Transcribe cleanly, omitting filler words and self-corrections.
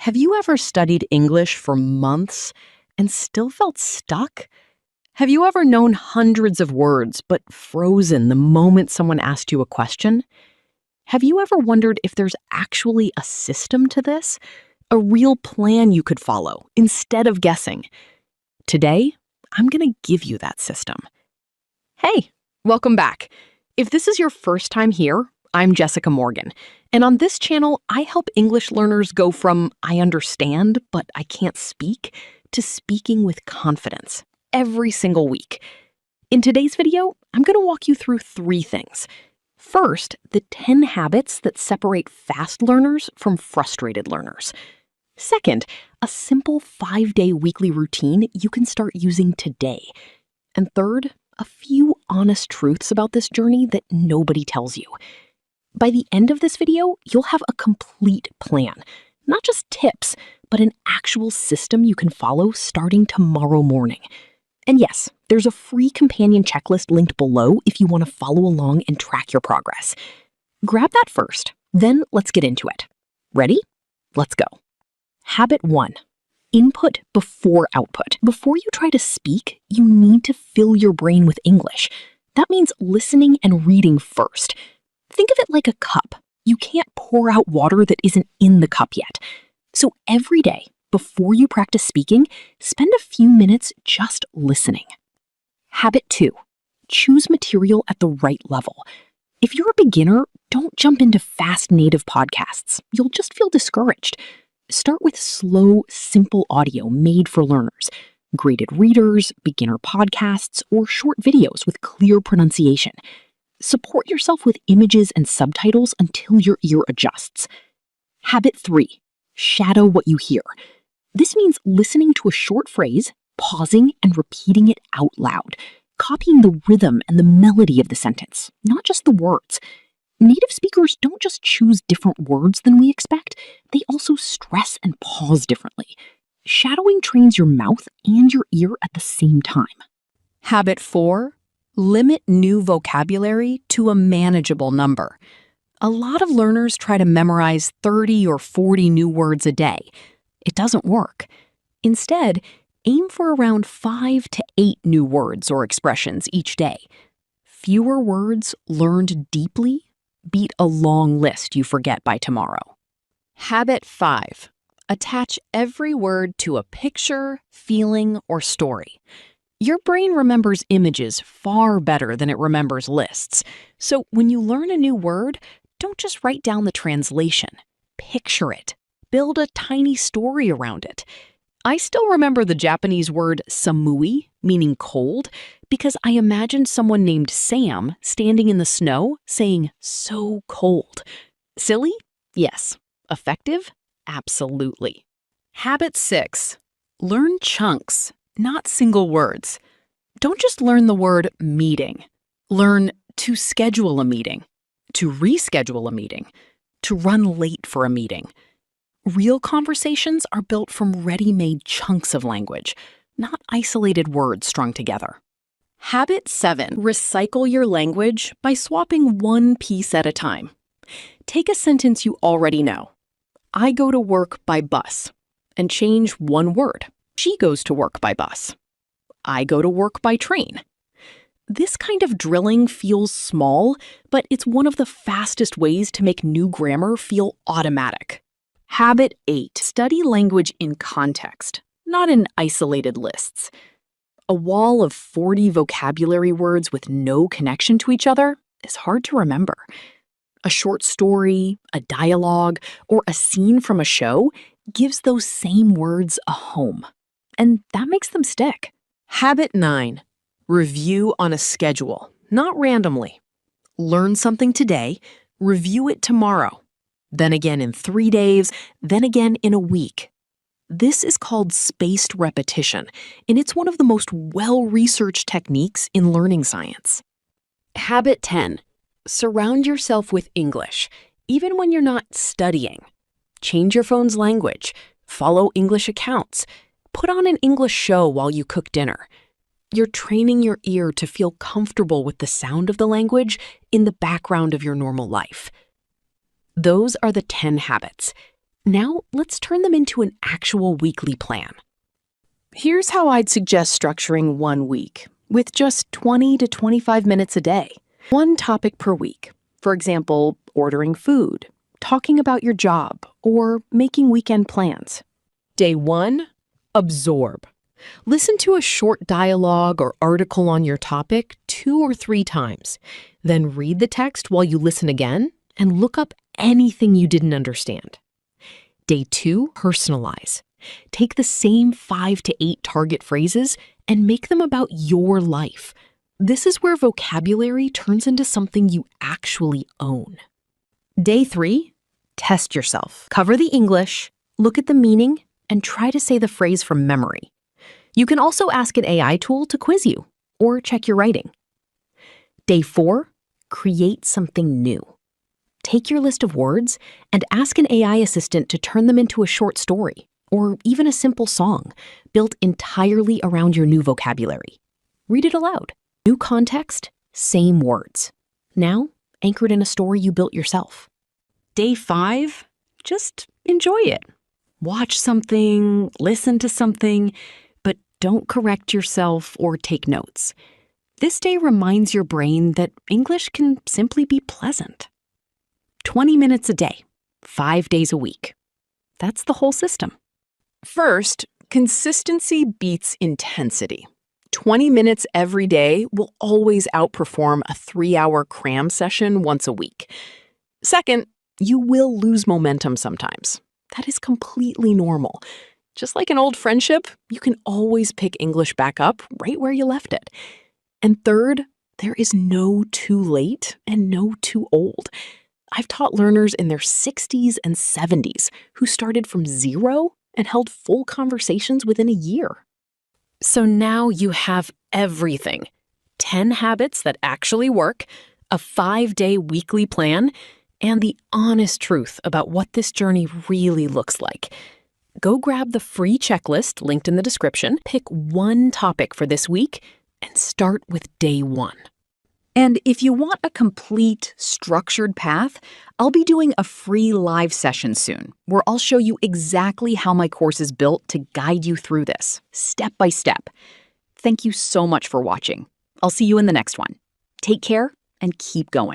Have you ever studied English for months and still felt stuck? Have you ever known hundreds of words but frozen the moment someone asked you a question? Have you ever wondered if there's actually a system to this? A real plan you could follow instead of guessing? Today, I'm going to give you that system. Hey, welcome back. If this is your first time here, I'm Jessica Morgan, and on this channel, I help English learners go from I understand, but I can't speak, to speaking with confidence every single week. In today's video, I'm going to walk you through 3 things. First, the 10 habits that separate fast learners from frustrated learners. Second, a simple 5-day weekly routine you can start using today. And third, a few honest truths about this journey that nobody tells you. By the end of this video, you'll have a complete plan. Not just tips, but an actual system you can follow starting tomorrow morning. And yes, there's a free companion checklist linked below if you want to follow along and track your progress. Grab that first, then let's get into it. Ready? Let's go. Habit 1. Input before output. Before you try to speak, you need to fill your brain with English. That means listening and reading first. Think of it like a cup. You can't pour out water that isn't in the cup yet. So every day, before you practice speaking, spend a few minutes just listening. Habit 2. Choose material at the right level. If you're a beginner, don't jump into fast native podcasts. You'll just feel discouraged. Start with slow, simple audio made for learners. Graded readers, beginner podcasts, or short videos with clear pronunciation. Support yourself with images and subtitles until your ear adjusts. Habit 3. Shadow what you hear. This means listening to a short phrase, pausing, and repeating it out loud, copying the rhythm and the melody of the sentence, not just the words. Native speakers don't just choose different words than we expect, they also stress and pause differently. Shadowing trains your mouth and your ear at the same time. Habit 4. Limit new vocabulary to a manageable number. A lot of learners try to memorize 30 or 40 new words a day. It doesn't work. Instead, aim for around 5 to 8 new words or expressions each day. Fewer words learned deeply beat a long list you forget by tomorrow. Habit 5. Attach every word to a picture, feeling, or story. Your brain remembers images far better than it remembers lists. So when you learn a new word, don't just write down the translation. Picture it. Build a tiny story around it. I still remember the Japanese word samui, meaning cold, because I imagined someone named Sam standing in the snow saying, "so cold." Silly? Yes. Effective? Absolutely. Habit 6. Learn chunks, not single words. Don't just learn the word meeting. Learn to schedule a meeting, to reschedule a meeting, to run late for a meeting. Real conversations are built from ready-made chunks of language, not isolated words strung together. Habit 7. Recycle your language by swapping one piece at a time. Take a sentence you already know. I go to work by bus, and change one word. She goes to work by bus. I go to work by train. This kind of drilling feels small, but it's one of the fastest ways to make new grammar feel automatic. Habit 8. Study language in context, not in isolated lists. A wall of 40 vocabulary words with no connection to each other is hard to remember. A short story, a dialogue, or a scene from a show gives those same words a home. And that makes them stick. Habit 9. Review on a schedule, not randomly. Learn something today, review it tomorrow, then again in 3 days, then again in a week. This is called spaced repetition, and it's one of the most well-researched techniques in learning science. Habit 10. Surround yourself with English, even when you're not studying. Change your phone's language, follow English accounts, put on an English show while you cook dinner. You're training your ear to feel comfortable with the sound of the language in the background of your normal life. Those are the 10 habits. Now, let's turn them into an actual weekly plan. Here's how I'd suggest structuring 1 week, with just 20 to 25 minutes a day. One topic per week. For example, ordering food, talking about your job, or making weekend plans. Day 1, absorb. Listen to a short dialogue or article on your topic 2 or 3 times. Then read the text while you listen again and look up anything you didn't understand. Day 2, personalize. Take the same 5 to 8 target phrases and make them about your life. This is where vocabulary turns into something you actually own. Day 3, test yourself. Cover the English, look at the meaning, and try to say the phrase from memory. You can also ask an AI tool to quiz you or check your writing. Day 4, create something new. Take your list of words and ask an AI assistant to turn them into a short story or even a simple song built entirely around your new vocabulary. Read it aloud. New context, same words. Now, anchored in a story you built yourself. Day 5, just enjoy it. Watch something, listen to something, but don't correct yourself or take notes. This day reminds your brain that English can simply be pleasant. 20 minutes a day, 5 days a week. That's the whole system. First, consistency beats intensity. 20 minutes every day will always outperform a 3-hour cram session once a week. Second, you will lose momentum sometimes. That is completely normal. Just like an old friendship, you can always pick English back up right where you left it. And third, there is no too late and no too old. I've taught learners in their 60s and 70s who started from zero and held full conversations within a year. So now you have everything. 10 habits that actually work, a 5-day weekly plan, and the honest truth about what this journey really looks like. Go grab the free checklist linked in the description, pick one topic for this week, and start with day 1. And if you want a complete, structured path, I'll be doing a free live session soon, where I'll show you exactly how my course is built to guide you through this, step by step. Thank you so much for watching. I'll see you in the next one. Take care and keep going.